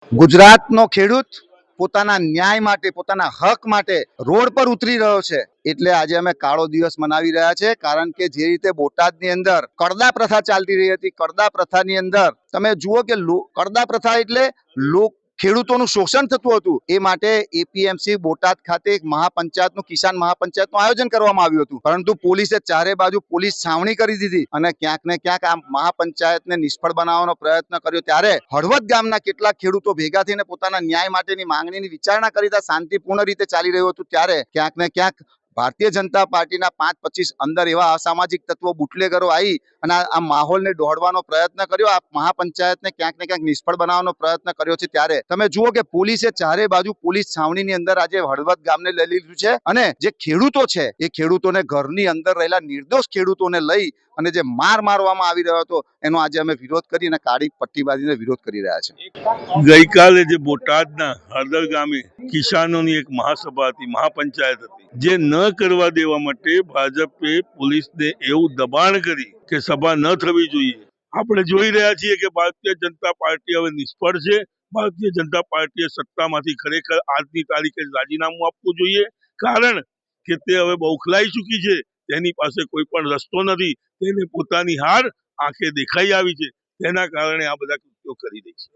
ગુજરાતનો ખેડૂત પોતાના ન્યાય માટે, પોતાના હક માટે રોડ પર ઉતરી રહ્યો છે. એટલે આજે અમે કાળો દિવસ મનાવી રહ્યા છે, કારણ કે જે રીતે બોટાદની અંદર કડદા પ્રથા ચાલતી રહી હતી, કડદા પ્રથાની અંદર તમે જુઓ કે કડદા પ્રથા એટલે ખેડૂતોનું શોષણ થતું હતું. એ માટે એપીએમસી બોટાદ ખાતે એક મહાપંચાયતનું, કિસાન મહાપંચાયતનું આયોજન કરવામાં આવ્યું હતું, પરંતુ પોલીસે ચારે બાજુ પોલીસ છાવણી કરી દીધી અને ક્યાંક ને ક્યાંક આ મહાપંચાયતને નિષ્ફળ બનાવવાનો પ્રયત્ન કર્યો. ત્યારે હળવદ ગામના કેટલાક ખેડૂતો ભેગા થઈને પોતાના ન્યાય માટેની માંગણીની વિચારણા કરી હતા. શાંતિપૂર્ણ રીતે ચાલી રહ્યું હતું. ત્યારે ક્યાંક ને ક્યાંક ભારતીય જનતા પાર્ટીના 5-25 અંદર એવા અસામાજિક તત્વો, બુટલેગરો આવી અને આ માહોલને દોડવાનો પ્રયત્ન કર્યો, આ મહાપંચાયતને ક્યાંક ને ક્યાંક નિષ્ફળ બનાવવાનો પ્રયત્ન કર્યો છે. ત્યારે તમે જુઓ કે પોલીસે ચારે બાજુ પોલીસ છાવણીની અંદર આજે હળવદ ગામને લઈ લીધું છે અને જે ખેડૂતો છે એ ખેડૂતોને, ઘરની અંદર રહેલા નિર્દોષ ખેડૂતોને લઈ અને જે મારવામાં આવી રહ્યો હતો એનો આજે અમે વિરોધ કરી અને કાળી પટ્ટી બાંધીને વિરોધ કરી રહ્યા છે. ગઈકાલે જે બોટાદના હળદર ગામે કિસાનોની એક મહાસભા હતી, મહાપંચાયત હતી, જે ન કરવા દેવા માટે ભાજપે પોલીસને એવું દબાણ કરી કે સભા ન થવી જોઈએ. આપણે જોઈ રહ્યા છીએ કે ભારતીય જનતા પાર્ટી હવે નિષ્ફળ છે. ભારતીય જનતા પાર્ટીએ સત્તામાંથી ખરેખર આજની તારીખે રાજીનામું આપવું જોઈએ, કારણ કે તે હવે બૌખલાઈ ચૂકી છે. તેની પાસે કોઈ પણ રસ્તો નથી. તેને પોતાની હાર આંખે દેખાઈ આવી છે. તેના કારણે આ બધા કૃત્યો કરી રહી છે.